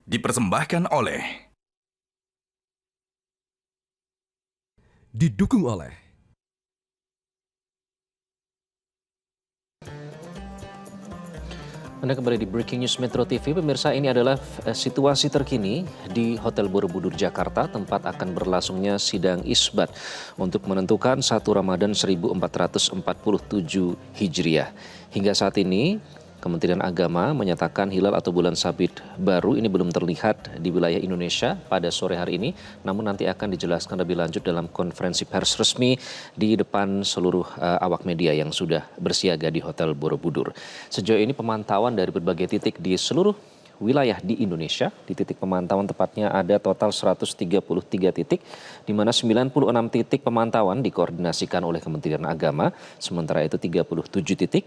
Dipersembahkan oleh Didukung oleh Anda kembali di Breaking News Metro TV. Pemirsa, ini adalah situasi terkini di Hotel Borobudur, Jakarta, tempat akan berlangsungnya sidang isbat untuk menentukan 1 Ramadan 1447 Hijriah. Hingga saat ini, Kementerian Agama menyatakan hilal atau bulan sabit baru ini belum terlihat di wilayah Indonesia pada sore hari ini, namun nanti akan dijelaskan lebih lanjut dalam konferensi pers resmi di depan seluruh awak media yang sudah bersiaga di Hotel Borobudur. Sejauh ini pemantauan dari berbagai titik di seluruh wilayah di Indonesia. Di titik pemantauan tepatnya ada total 133 titik, di mana 96 titik pemantauan dikoordinasikan oleh Kementerian Agama, sementara itu 37 titik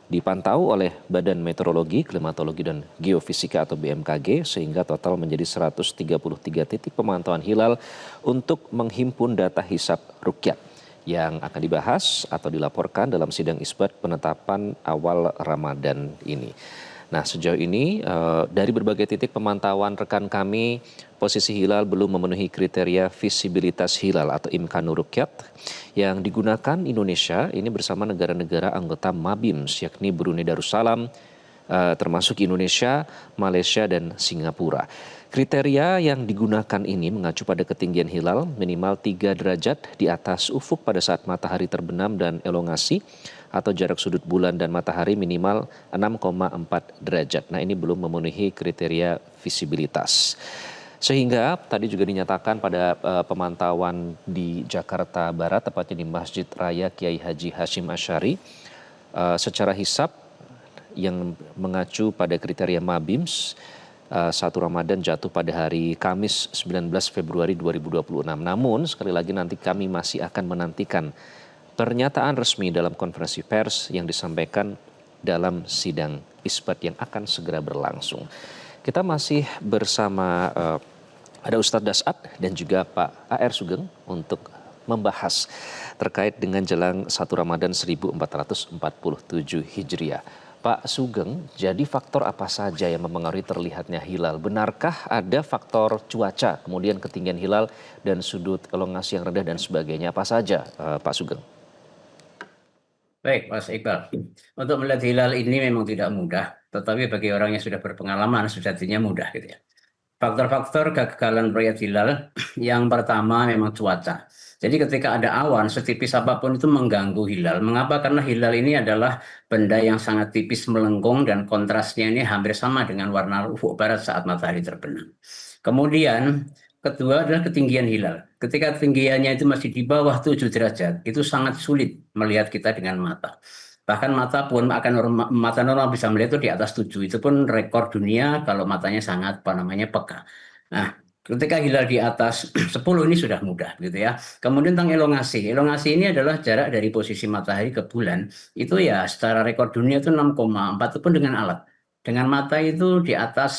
dipantau oleh Badan Meteorologi, Klimatologi, dan Geofisika atau BMKG, sehingga total menjadi 133 titik pemantauan hilal untuk menghimpun data hisab rukyat yang akan dibahas atau dilaporkan dalam sidang isbat penetapan awal Ramadan ini. Nah, sejauh ini dari berbagai titik pemantauan rekan kami, posisi hilal belum memenuhi kriteria visibilitas hilal atau imkanur rukyat yang digunakan Indonesia ini bersama negara-negara anggota MABIMS, yakni Brunei Darussalam, termasuk Indonesia, Malaysia, dan Singapura. Kriteria yang digunakan ini mengacu pada ketinggian hilal minimal 3 derajat di atas ufuk pada saat matahari terbenam dan elongasi, atau jarak sudut bulan dan matahari minimal 6,4 derajat. Nah, ini belum memenuhi kriteria visibilitas. Sehingga tadi juga dinyatakan pada pemantauan di Jakarta Barat, tepatnya di Masjid Raya Kiai Haji Hashim Asy'ari, secara hisab yang mengacu pada kriteria MABIMS, 1 Ramadan jatuh pada hari Kamis 19 Februari 2026. Namun sekali lagi nanti kami masih akan menantikan pernyataan resmi dalam konferensi pers yang disampaikan dalam sidang isbat yang akan segera berlangsung. Kita masih bersama ada Ustadz Das'ad dan juga Pak A.R. Sugeng untuk membahas terkait dengan jelang 1 Ramadan 1447 Hijriah. Pak Sugeng, jadi faktor apa saja yang mempengaruhi terlihatnya hilal? Benarkah ada faktor cuaca, kemudian ketinggian hilal dan sudut elongasi yang rendah dan sebagainya? Apa saja, Pak Sugeng? Baik, Mas Iqbal. Untuk melihat hilal ini memang tidak mudah, tetapi bagi orang yang sudah berpengalaman sejatinya mudah gitu ya. Faktor-faktor kegagalan proyek hilal yang pertama memang cuaca. Jadi ketika ada awan setipis apapun itu mengganggu hilal. Mengapa? Karena hilal ini adalah benda yang sangat tipis melengkung dan kontrasnya ini hampir sama dengan warna ufuk barat saat matahari terbenam. Kemudian kedua adalah ketinggian hilal. Ketika ketinggiannya itu masih di bawah 7 derajat, itu sangat sulit melihat kita dengan mata. Bahkan mata pun mata normal bisa melihat itu di atas 7. Itu pun rekor dunia kalau matanya sangat peka. Nah, ketika hilal di atas 10 ini sudah mudah gitu ya. Kemudian tentang elongasi. Elongasi ini adalah jarak dari posisi matahari ke bulan. Itu ya secara rekor dunia itu 6,4 itu pun dengan alat. Dengan mata itu di atas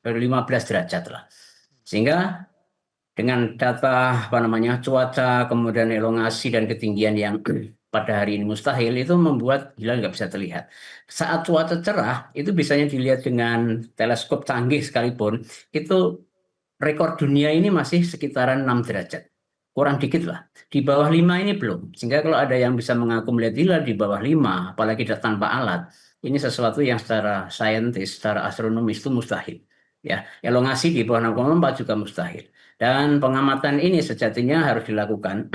15 derajat lah. Sehingga dengan data cuaca, kemudian elongasi dan ketinggian yang pada hari ini mustahil, itu membuat hilal nggak bisa terlihat. Saat cuaca cerah, itu bisanya dilihat dengan teleskop canggih sekalipun, itu rekor dunia ini masih sekitaran 6 derajat. Kurang dikit lah. Di bawah 5 ini belum. Sehingga kalau ada yang bisa mengaku melihat hilal di bawah 5, apalagi tanpa alat, ini sesuatu yang secara saintis, secara astronomis itu mustahil. Ya, elongasi di bawah 6,4 juga mustahil. Dan pengamatan ini sejatinya harus dilakukan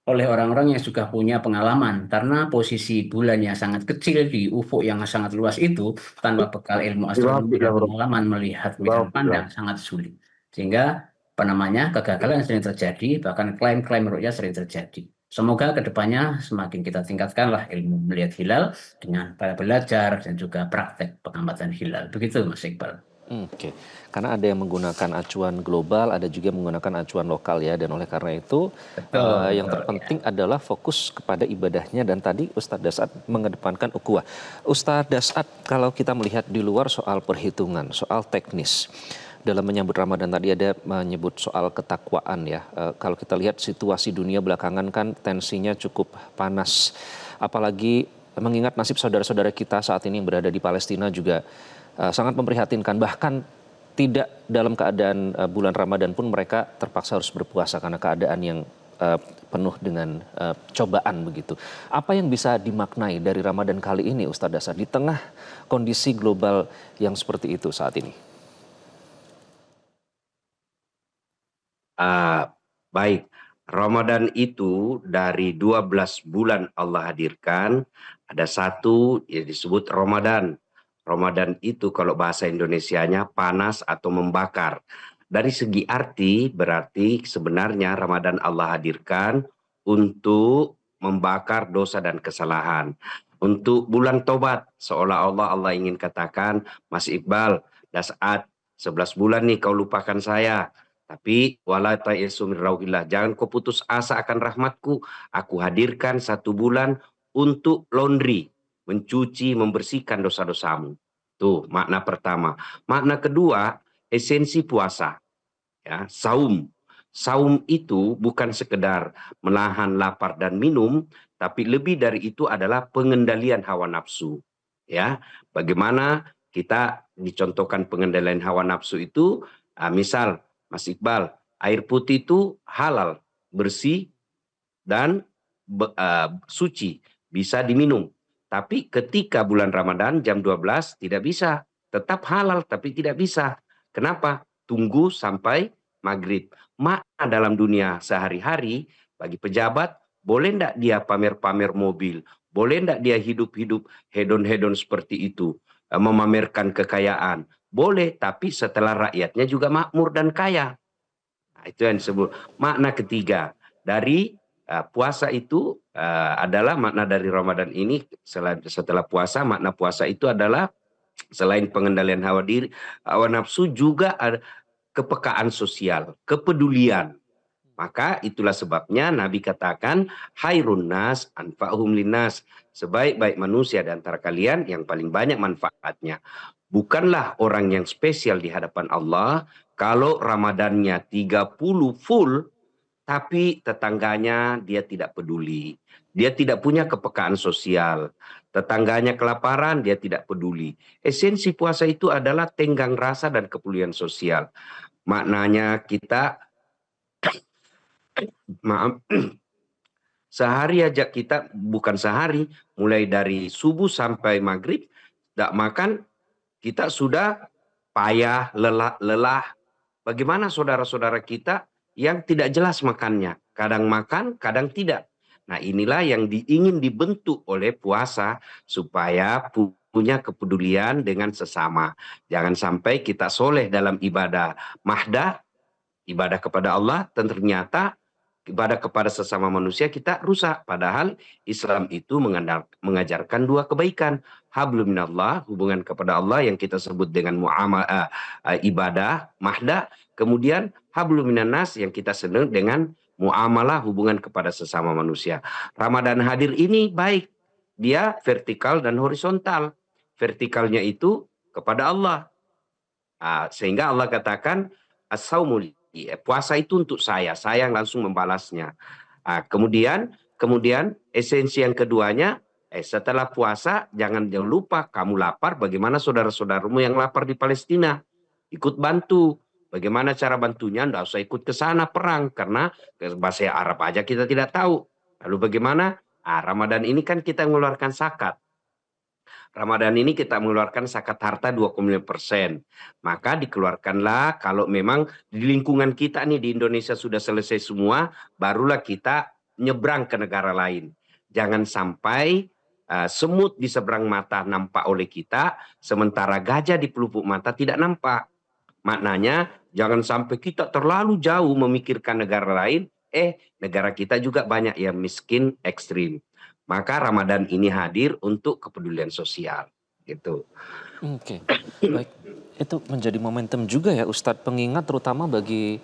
oleh orang-orang yang sudah punya pengalaman, karena posisi bulan yang sangat kecil di ufuk yang sangat luas itu tanpa bekal ilmu astronomi dan pengalaman melihat dengan pandang sangat sulit, sehingga kegagalan sering terjadi, bahkan klaim-klaim ru'yah sering terjadi. Semoga kedepannya semakin kita tingkatkanlah ilmu melihat hilal dengan belajar dan juga praktek pengamatan hilal. Begitu Mas Iqbal. Oke, karena ada yang menggunakan acuan global, ada juga menggunakan acuan lokal ya, dan oleh karena itu yang terpenting adalah fokus kepada ibadahnya, dan tadi Ustadz Das'ad mengedepankan ukhuwah. Ustadz Das'ad, kalau kita melihat di luar soal perhitungan, soal teknis, dalam menyambut Ramadan tadi ada menyebut soal ketakwaan ya. Kalau kita lihat situasi dunia belakangan kan tensinya cukup panas, apalagi mengingat nasib saudara-saudara kita saat ini yang berada di Palestina juga sangat memprihatinkan. Bahkan tidak dalam keadaan bulan Ramadan pun mereka terpaksa harus berpuasa karena keadaan yang penuh dengan cobaan begitu. Apa yang bisa dimaknai dari Ramadan kali ini Ustadz Dasar di tengah kondisi global yang seperti itu saat ini? Baik, Ramadan itu dari 12 bulan Allah hadirkan, ada satu yang disebut Ramadan. Ramadan itu kalau bahasa Indonesianya panas atau membakar. Dari segi arti berarti sebenarnya Ramadan Allah hadirkan untuk membakar dosa dan kesalahan. Untuk bulan tobat, seolah-olah Allah ingin katakan, Mas Iqbal, dah saat 11 bulan nih kau lupakan saya. Tapi wala ta'isu min rauhillah, jangan kau putus asa akan rahmatku. Aku hadirkan 1 bulan untuk laundry, mencuci, membersihkan dosa-dosamu. Tuh makna pertama. Makna kedua, esensi puasa. Ya, saum. Saum itu bukan sekedar menahan lapar dan minum, tapi lebih dari itu adalah pengendalian hawa nafsu. Ya, bagaimana kita dicontohkan pengendalian hawa nafsu itu, misal Mas Iqbal, air putih itu halal, bersih, dan suci, bisa diminum. Tapi ketika bulan Ramadan jam 12 tidak bisa, tetap halal tapi tidak bisa. Kenapa? Tunggu sampai maghrib. Makna dalam dunia sehari-hari bagi pejabat, boleh enggak dia pamer-pamer mobil? Boleh enggak dia hidup-hidup hedon-hedon seperti itu? Memamerkan kekayaan? Boleh, tapi setelah rakyatnya juga makmur dan kaya. Nah, itu yang disebut makna ketiga dari puasa itu adalah makna dari Ramadan ini. Setelah puasa, makna puasa itu adalah selain pengendalian hawa nafsu juga ada kepekaan sosial, kepedulian. Maka itulah sebabnya Nabi katakan, Hairun nas anfa'hum linnas, sebaik-baik manusia di antara kalian yang paling banyak manfaatnya. Bukanlah orang yang spesial di hadapan Allah kalau Ramadannya 30 full, tapi tetangganya dia tidak peduli. Dia tidak punya kepekaan sosial. Tetangganya kelaparan, dia tidak peduli. Esensi puasa itu adalah tenggang rasa dan kepedulian sosial. Maknanya kita, maaf, sehari aja kita, bukan sehari, mulai dari subuh sampai maghrib, tidak makan, kita sudah payah, lelah. Bagaimana saudara-saudara kita yang tidak jelas makannya? Kadang makan, kadang tidak. Nah inilah yang ingin dibentuk oleh puasa supaya punya kepedulian dengan sesama. Jangan sampai kita soleh dalam ibadah mahdah, ibadah kepada Allah, dan ternyata ibadah kepada sesama manusia kita rusak. Padahal Islam itu mengajarkan 2 kebaikan. Hablum minallah, hubungan kepada Allah yang kita sebut dengan ibadah, mahdah. Kemudian hablum minannas yang kita sebut dengan muamalah, hubungan kepada sesama manusia. Ramadan hadir ini baik. Dia vertikal dan horizontal. Vertikalnya itu kepada Allah. Sehingga Allah katakan, as-saumul, puasa itu untuk saya yang langsung membalasnya. Kemudian esensi yang keduanya, setelah puasa jangan lupa kamu lapar, bagaimana saudara-saudaramu yang lapar di Palestina, ikut bantu. Bagaimana cara bantunya? Nggak usah ikut ke sana perang, karena bahasa Arab aja kita tidak tahu. Lalu bagaimana? Ramadan ini kan kita mengeluarkan zakat. Ramadan ini kita mengeluarkan zakat harta 25%. Maka dikeluarkanlah, kalau memang di lingkungan kita nih di Indonesia sudah selesai semua, barulah kita nyebrang ke negara lain. Jangan sampai semut di seberang mata nampak oleh kita, sementara gajah di pelupuk mata tidak nampak. Maknanya jangan sampai kita terlalu jauh memikirkan negara lain, negara kita juga banyak yang miskin ekstrim. Maka Ramadan ini hadir untuk kepedulian sosial, gitu. Oke, baik. Itu menjadi momentum juga ya Ustadz, pengingat terutama bagi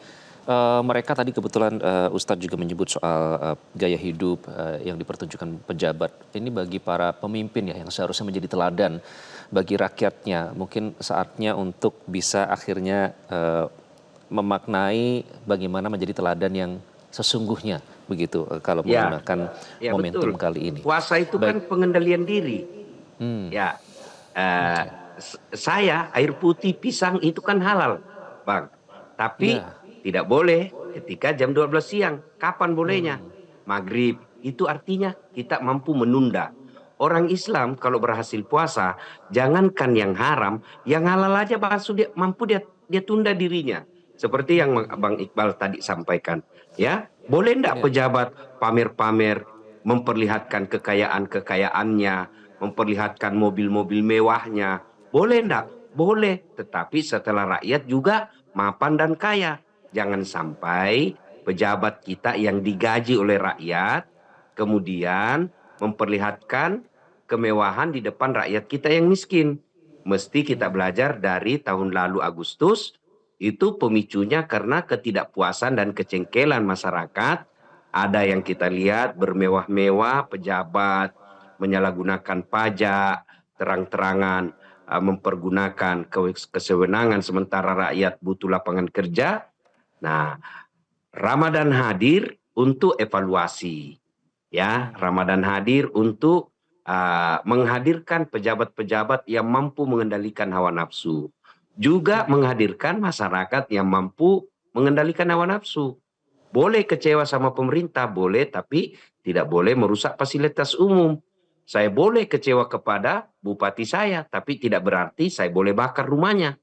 mereka. Tadi kebetulan Ustadz juga menyebut soal gaya hidup yang dipertunjukkan pejabat. Ini bagi para pemimpin ya yang seharusnya menjadi teladan bagi rakyatnya. Mungkin saatnya untuk bisa akhirnya memaknai bagaimana menjadi teladan yang sesungguhnya begitu kalau menggunakan momentum betul. kali ini. Puasa itu kan pengendalian diri. Ya, saya air putih pisang itu kan halal, Bang. Tapi Ya. tidak boleh ketika jam 12 siang. Kapan bolehnya? Maghrib. Itu artinya kita mampu menunda. Orang Islam kalau berhasil puasa, jangankan yang haram, yang halal aja mampu dia tunda dirinya. Seperti yang Bang Iqbal tadi sampaikan. Ya, boleh enggak Ya. pejabat pamer-pamer, memperlihatkan kekayaan-kekayaannya, memperlihatkan mobil-mobil mewahnya? Boleh enggak? Boleh, tetapi setelah rakyat juga mapan dan kaya. Jangan sampai pejabat kita yang digaji oleh rakyat kemudian memperlihatkan kemewahan di depan rakyat kita yang miskin. Mesti kita belajar dari tahun lalu Agustus, itu pemicunya karena ketidakpuasan dan kecengkelan masyarakat. Ada yang kita lihat bermewah-mewah, pejabat menyalahgunakan pajak, terang-terangan mempergunakan kesewenangan sementara rakyat butuh lapangan kerja. Nah, Ramadan hadir untuk evaluasi. Ya, Ramadan hadir untuk menghadirkan pejabat-pejabat yang mampu mengendalikan hawa nafsu. Juga menghadirkan masyarakat yang mampu mengendalikan hawa nafsu. Boleh kecewa sama pemerintah, boleh, tapi tidak boleh merusak fasilitas umum. Saya boleh kecewa kepada bupati saya, tapi tidak berarti saya boleh bakar rumahnya.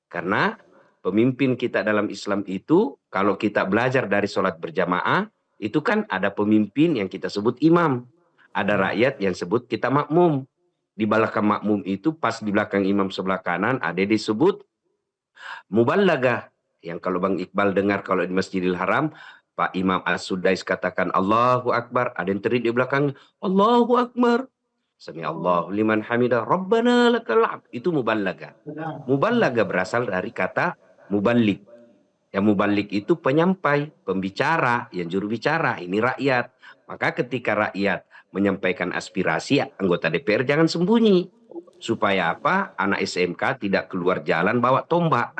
Karena pemimpin kita dalam Islam itu, kalau kita belajar dari sholat berjamaah, itu kan ada pemimpin yang kita sebut imam. Ada rakyat yang sebut kita makmum. Di belakang makmum itu, pas di belakang imam sebelah kanan, ada disebut muballagah. Yang kalau Bang Iqbal dengar kalau di Masjidil Haram, Pak Imam As-Sudais katakan Allahu Akbar, ada yang teriak di belakang Allahu Akbar. Sami Allahu liman hamidah, Rabbana lakal hamd. Itu muballagah. Muballagah berasal dari kata muballik. Yang muballik itu penyampai, pembicara, yang juru bicara, ini rakyat. Maka ketika rakyat menyampaikan aspirasi, anggota DPR jangan sembunyi. Supaya apa? Anak SMK tidak keluar jalan bawa tombak.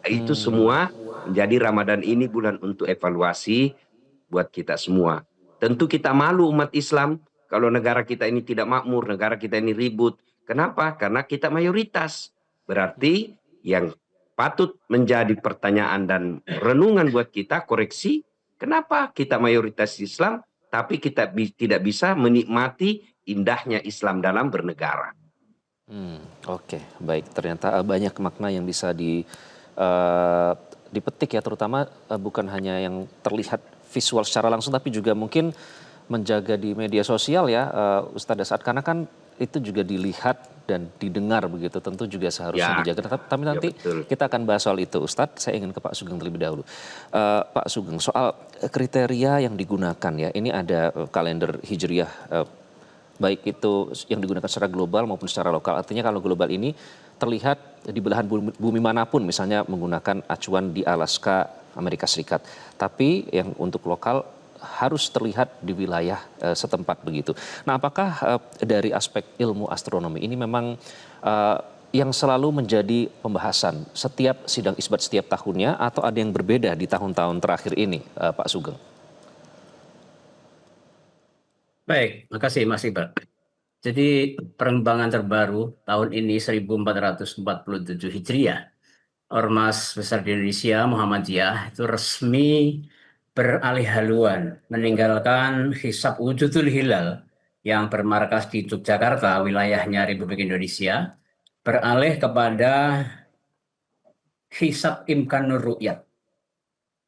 Itu semua menjadi Ramadan ini bulan untuk evaluasi buat kita semua. Tentu kita malu umat Islam kalau negara kita ini tidak makmur, negara kita ini ribut. Kenapa? Karena kita mayoritas. Berarti yang patut menjadi pertanyaan dan renungan buat kita, koreksi, kenapa kita mayoritas Islam tapi kita tidak bisa menikmati indahnya Islam dalam bernegara. Oke, baik. Ternyata banyak makna yang bisa dipetik ya, terutama bukan hanya yang terlihat visual secara langsung, tapi juga mungkin menjaga di media sosial ya, Ustadz As'ad, karena kan itu juga dilihat dan didengar begitu, tentu juga seharusnya dijaga. Tapi nanti kita akan bahas soal itu, Ustadz. Saya ingin ke Pak Sugeng terlebih dahulu. Pak Sugeng, soal kriteria yang digunakan ya, ini ada kalender Hijriah, baik itu yang digunakan secara global maupun secara lokal. Artinya kalau global ini terlihat di belahan bumi manapun, misalnya menggunakan acuan di Alaska, Amerika Serikat. Tapi yang untuk lokal harus terlihat di wilayah setempat begitu. Nah, apakah dari aspek ilmu astronomi ini memang yang selalu menjadi pembahasan setiap sidang isbat setiap tahunnya, atau ada yang berbeda di tahun-tahun terakhir ini, Pak Sugeng? Baik, makasih Mas Iqbal. Jadi perkembangan terbaru tahun ini 1447 Hijriah, Ormas Besar di Indonesia Muhammadiyah itu resmi beralih haluan meninggalkan hisab wujudul hilal yang bermarkas di Yogyakarta, wilayahnya Republik Indonesia, beralih kepada hisab imkanur ru'yat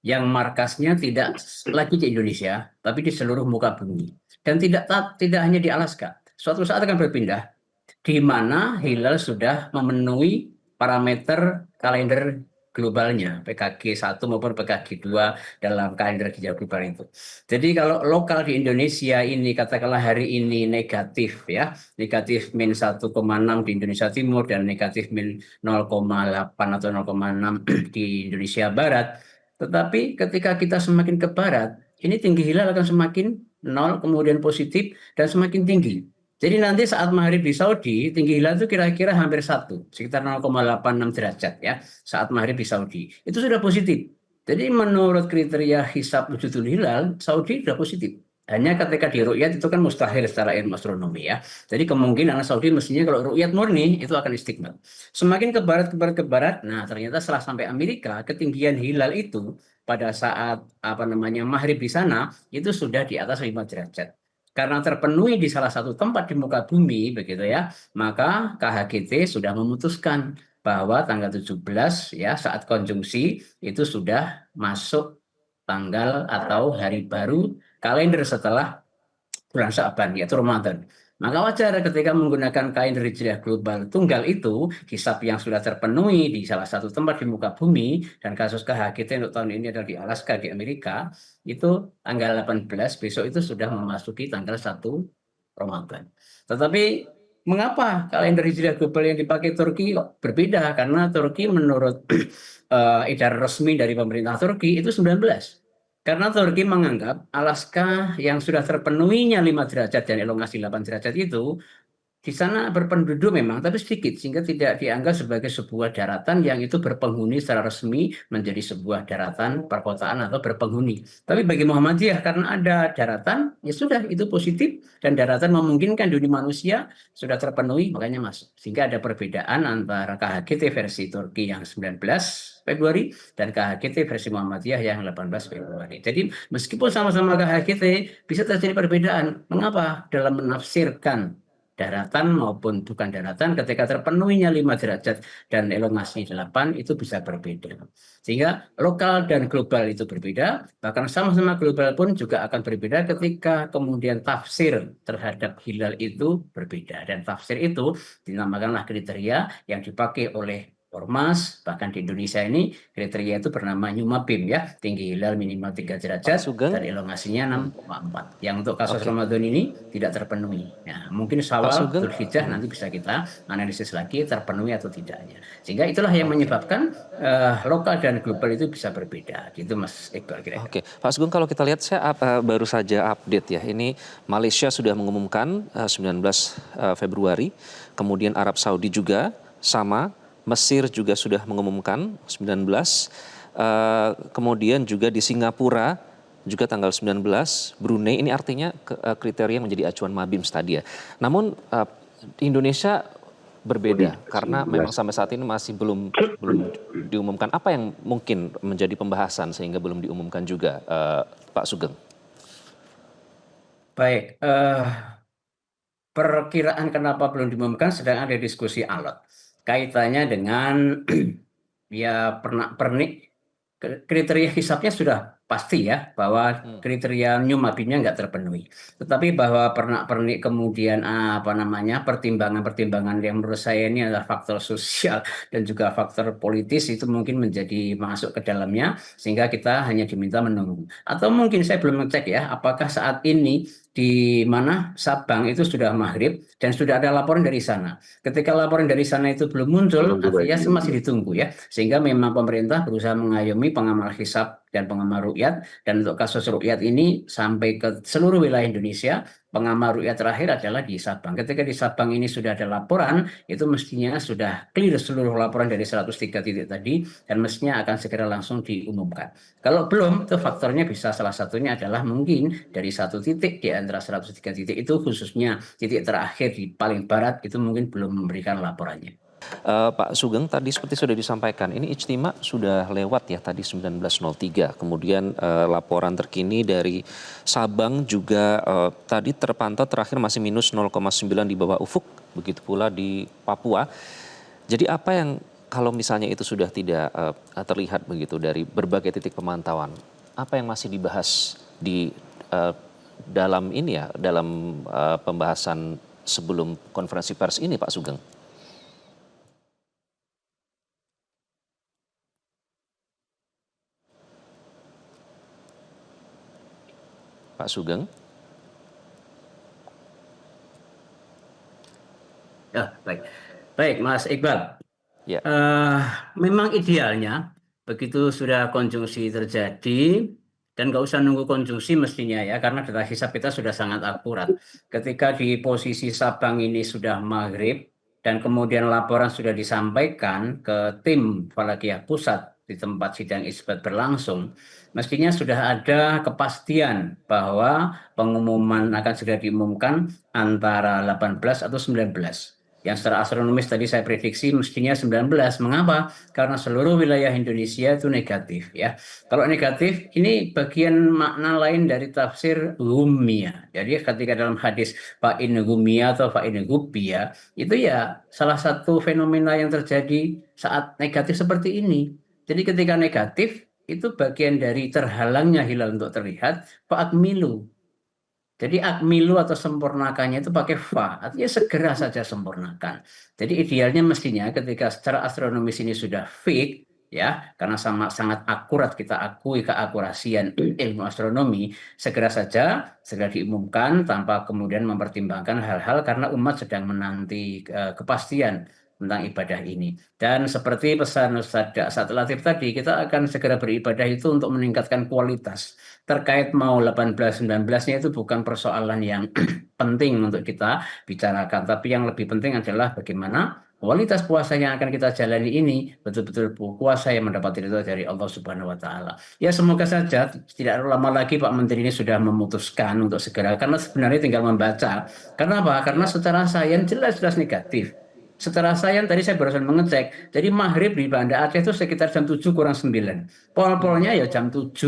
yang markasnya tidak lagi di Indonesia, tapi di seluruh muka bumi. Dan tidak hanya di Alaska. Suatu saat akan berpindah, di mana hilal sudah memenuhi parameter kalender globalnya, PKG 1 maupun PKG 2 dalam kalender hijau global itu. Jadi kalau lokal di Indonesia ini, katakanlah hari ini negatif ya, negatif min 1,6 di Indonesia Timur dan negatif min 0,8 atau 0,6 di Indonesia Barat. Tetapi ketika kita semakin ke barat, ini tinggi hilal akan semakin 0, kemudian positif, dan semakin tinggi. Jadi nanti saat maghrib di Saudi, tinggi hilal itu kira-kira hampir 1, sekitar 0,86 derajat ya, saat maghrib di Saudi. Itu sudah positif. Jadi menurut kriteria hisab wujudul hilal, Saudi sudah positif. Hanya ketika di ru'yat itu kan mustahil secara ilmu astronomi ya. Jadi kemungkinan Saudi mestinya kalau ru'yat murni itu akan istiqmal. Semakin ke barat, ke barat, ke barat, nah ternyata setelah sampai Amerika, ketinggian hilal itu pada saat apa namanya maghrib di sana itu sudah di atas 5 derajat. Karena terpenuhi di salah satu tempat di muka bumi begitu ya, maka KHGT sudah memutuskan bahwa tanggal 17 ya saat konjungsi itu sudah masuk tanggal atau hari baru kalender setelah bulan Syaban yaitu Ramadan. Maka wajar ketika menggunakan kalender Hijriah global tunggal itu, hisab yang sudah terpenuhi di salah satu tempat di muka bumi, dan kasus KHGT untuk tahun ini adalah di Alaska, di Amerika, itu tanggal 18, besok itu sudah memasuki tanggal 1 Ramadan. Tetapi mengapa kalender Hijriah global yang dipakai Turki berbeda? Karena Turki menurut edaran resmi dari pemerintah Turki itu 19. Karena Turki menganggap Alaska yang sudah terpenuhinya 5 derajat dan elongasi 8 derajat itu di sana berpenduduk memang, tapi sedikit, sehingga tidak dianggap sebagai sebuah daratan yang itu berpenghuni secara resmi menjadi sebuah daratan perkotaan atau berpenghuni. Tapi bagi Muhammadiyah, karena ada daratan, ya sudah, itu positif, dan daratan memungkinkan dunia manusia sudah terpenuhi, makanya masuk. Sehingga ada perbedaan antara KHGT versi Turki yang 19 Februari dan KHGT versi Muhammadiyah yang 18 Februari. Jadi meskipun sama-sama KHGT, bisa terjadi perbedaan. Mengapa? Dalam menafsirkan daratan maupun bukan daratan ketika terpenuhinya 5 derajat dan elongasi 8 itu bisa berbeda. Sehingga lokal dan global itu berbeda, bahkan sama-sama global pun juga akan berbeda ketika kemudian tafsir terhadap hilal itu berbeda. Dan tafsir itu dinamakanlah kriteria yang dipakai oleh Ormas, bahkan di Indonesia ini kriteria itu bernama Nyumabim ya, tinggi hilal minimal 3 Pak derajat Sugeng, dan elongasinya 6,4. Yang untuk kasus oke. Ramadan ini tidak terpenuhi. Nah, mungkin Pak Syawal, Sugeng, Dzulhijjah nanti bisa kita analisis lagi terpenuhi atau tidaknya. Sehingga itulah yang oke. menyebabkan lokal dan global itu bisa berbeda. Gitu Mas Iqbal kira-kira. Oke, Pak Sugeng, kalau kita lihat saya baru saja update ya. Ini Malaysia sudah mengumumkan 19 Februari, kemudian Arab Saudi juga sama, Mesir juga sudah mengumumkan 19, kemudian juga di Singapura juga tanggal 19, Brunei, ini artinya kriteria menjadi acuan Mabims tadi ya. Namun Indonesia berbeda karena memang sampai saat ini masih belum diumumkan. Apa yang mungkin menjadi pembahasan sehingga belum diumumkan juga, Pak Sugeng? Baik, perkiraan kenapa belum diumumkan sedang ada diskusi alot. Kaitannya dengan ya pernik kriteria hisapnya sudah pasti ya bahwa kriteria Nyumabinnya nggak terpenuhi. Tetapi bahwa pernak-pernik kemudian apa namanya pertimbangan-pertimbangan yang menurut saya ini adalah faktor sosial dan juga faktor politis itu mungkin menjadi masuk ke dalamnya sehingga kita hanya diminta menunggu. Atau mungkin saya belum ngecek ya apakah saat ini di mana Sabang itu sudah maghrib dan sudah ada laporan dari sana. Ketika laporan dari sana itu belum muncul, artinya masih ditunggu ya. Sehingga memang pemerintah berusaha mengayomi pengamal hisab dan pengamal rukyat. Dan untuk kasus rukyat ini sampai ke seluruh wilayah Indonesia, pengamal rukyat terakhir adalah di Sabang. Ketika di Sabang ini sudah ada laporan, itu mestinya sudah clear seluruh laporan dari 103 titik tadi, dan mestinya akan segera langsung diumumkan. Kalau belum, itu faktornya bisa salah satunya adalah mungkin dari satu titik di antara 103 titik itu, khususnya titik terakhir di paling barat, itu mungkin belum memberikan laporannya. Pak Sugeng, tadi seperti sudah disampaikan, ini ijtima sudah lewat ya tadi 19.03. Kemudian laporan terkini dari Sabang juga tadi terpantau terakhir masih minus 0,9 di bawah ufuk, begitu pula di Papua. Jadi apa yang kalau misalnya itu sudah tidak terlihat begitu dari berbagai titik pemantauan, apa yang masih dibahas di dalam ini ya, dalam pembahasan sebelum konferensi pers ini, Pak Sugeng? Pak Sugeng? Ya, baik. Baik, Mas Iqbal. Ya. Memang idealnya begitu sudah konjungsi terjadi dan nggak usah nunggu konjungsi mestinya ya karena data hisab kita sudah sangat akurat. Ketika di posisi Sabang ini sudah maghrib dan kemudian laporan sudah disampaikan ke tim Falakiyah Pusat di tempat sidang isbat berlangsung, mestinya sudah ada kepastian bahwa pengumuman akan segera diumumkan antara 18 atau 19. Yang secara astronomis tadi saya prediksi mestinya 19. Mengapa? Karena seluruh wilayah Indonesia itu negatif ya. Kalau negatif ini bagian makna lain dari tafsir gumia. Jadi ketika dalam hadis fa in gumia atau fa in gubbiya itu ya salah satu fenomena yang terjadi saat negatif seperti ini. Jadi ketika negatif itu bagian dari terhalangnya hilal untuk terlihat, fa'akmilu. Jadi akmilu atau sempurnakannya itu pakai fa, artinya segera saja sempurnakan. Jadi idealnya mestinya ketika secara astronomis ini sudah fit, ya, karena sangat akurat kita akui keakurasian ilmu astronomi, segera diumumkan tanpa kemudian mempertimbangkan hal-hal karena umat sedang menanti kepastian tentang ibadah ini. Dan seperti pesan Ustaz Daksat Latif tadi, kita akan segera beribadah itu untuk meningkatkan kualitas. Terkait mau 18-19-nya itu bukan persoalan yang penting untuk kita bicarakan, tapi yang lebih penting adalah bagaimana kualitas puasa yang akan kita jalani ini betul-betul puasa yang mendapat ridho dari Allah Subhanahu wa taala. Ya semoga saja tidak lama lagi Pak Menteri ini sudah memutuskan untuk segera, karena sebenarnya tinggal membaca. Karena apa? Karena secara sains jelas-jelas negatif. Setelah saya tadi saya barusan mengecek, jadi maghrib di Banda Aceh itu sekitar jam 7 kurang 9. Pol-polnya ya jam 7,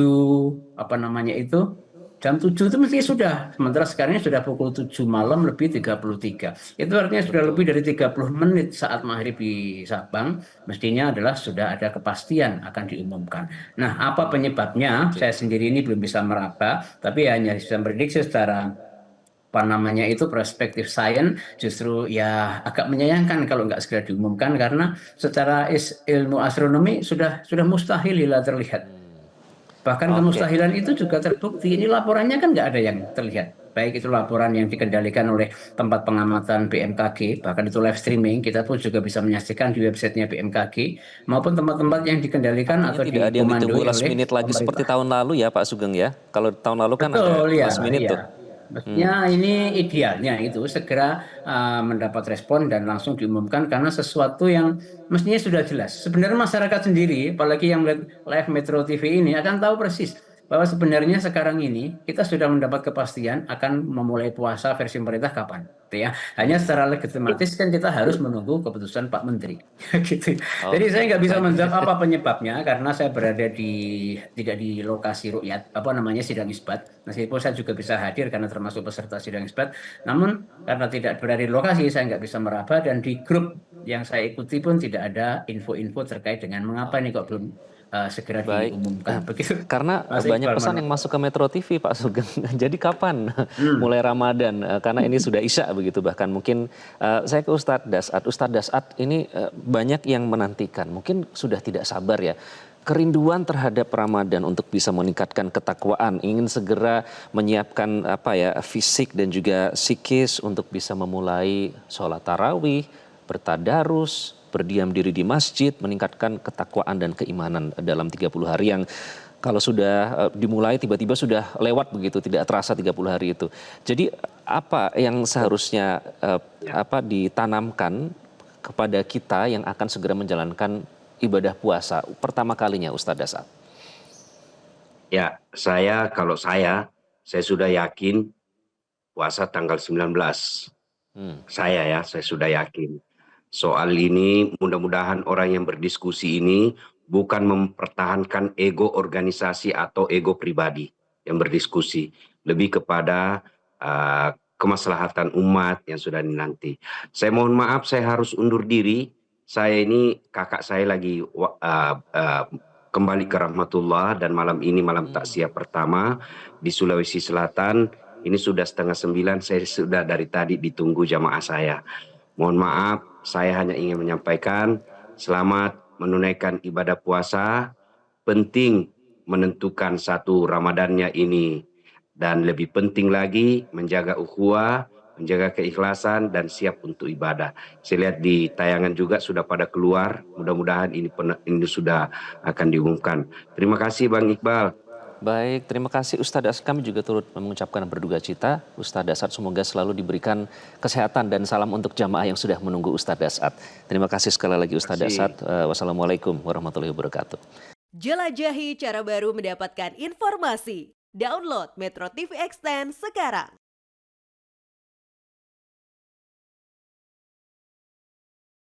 apa namanya itu, jam 7 itu mesti sudah. Sementara sekarang sudah pukul 7 malam lebih 33. Itu artinya sudah lebih dari 30 menit saat maghrib di Sabang, mestinya adalah sudah ada kepastian akan diumumkan. Nah, apa penyebabnya? Saya sendiri ini belum bisa meraba, tapi hanya bisa prediksi secara apa namanya itu perspektif sains justru ya agak menyayangkan kalau nggak segera diumumkan karena secara ilmu astronomi sudah mustahil hilal terlihat. Bahkan Oke, kemustahilan itu juga terbukti. Ini laporannya kan nggak ada yang terlihat. Baik itu laporan yang dikendalikan oleh tempat pengamatan BMKG, bahkan itu live streaming, kita pun juga bisa menyaksikan di websitenya BMKG, maupun tempat-tempat yang dikendalikan artinya atau tidak ada yang ditunggu dikomandoi last oleh minute lagi seperti pemerintah. tahun lalu ya Pak Sugeng ya. Kalau tahun lalu kan ada Betul ya, last minute iya. tuh. Hmm, Mestinya ini idealnya itu segera mendapat respon dan langsung diumumkan karena sesuatu yang mestinya sudah jelas. Sebenarnya masyarakat sendiri, apalagi yang melihat live Metro TV ini akan tahu persis bahwa sebenarnya sekarang ini kita sudah mendapat kepastian akan memulai puasa versi pemerintah kapan, gitu ya. Hanya hmm. secara legitimatis kan kita harus menunggu keputusan Pak Menteri, gitu. Jadi saya Oke, nggak bisa baik. menjawab apa penyebabnya karena saya berada tidak di lokasi rukyat, apa namanya sidang isbat. Meskipun saya juga bisa hadir karena termasuk peserta sidang isbat, namun karena tidak berada di lokasi saya nggak bisa meraba dan di grup yang saya ikuti pun tidak ada info-info terkait dengan mengapa ini kok belum segera Baik, diumumkan. Begitu, karena Mas banyak Iqbal. pesan yang masuk ke Metro TV Pak Sugeng. Jadi kapan Hmm. mulai Ramadan? Karena ini sudah Isya begitu, bahkan mungkin saya ke Ustadz Dasat. Ustadz Dasat ini banyak yang menantikan, mungkin sudah tidak sabar ya. Kerinduan terhadap Ramadan untuk bisa meningkatkan ketakwaan, ingin segera menyiapkan apa ya fisik dan juga psikis untuk bisa memulai sholat tarawih, bertadarus, berdiam diri di masjid, meningkatkan ketakwaan dan keimanan dalam 30 hari yang kalau sudah dimulai tiba-tiba sudah lewat begitu, tidak terasa 30 hari itu. Jadi apa yang seharusnya ditanamkan kepada kita yang akan segera menjalankan ibadah puasa pertama kalinya Ustadz Dasat? Ya, kalau saya sudah yakin puasa tanggal 19. Saya sudah yakin. Soal ini mudah-mudahan orang yang berdiskusi ini bukan mempertahankan ego organisasi atau ego pribadi yang berdiskusi, lebih kepada kemaslahatan umat yang sudah dinanti. Saya mohon maaf, saya harus undur diri. Saya ini kakak saya lagi kembali ke rahmatullah dan malam ini malam takziah pertama di Sulawesi Selatan. Ini sudah 8:30, saya sudah dari tadi ditunggu jamaah saya. Mohon maaf, saya hanya ingin menyampaikan selamat menunaikan ibadah puasa. Penting menentukan satu Ramadannya ini. Dan lebih penting lagi menjaga ukhuwah, menjaga keikhlasan dan siap untuk ibadah. Saya lihat di tayangan juga sudah pada keluar. Mudah-mudahan ini sudah akan diumumkan. Terima kasih Bang Iqbal. Baik, terima kasih Ustadz Asad. Kami juga turut mengucapkan berduka cita. Ustadz Asad semoga selalu diberikan kesehatan dan salam untuk jamaah yang sudah menunggu Ustadz Asad. Terima kasih sekali lagi Ustadz Asad. Wassalamualaikum warahmatullahi wabarakatuh. Jelajahi cara baru mendapatkan informasi. Download Metro TV Extend sekarang.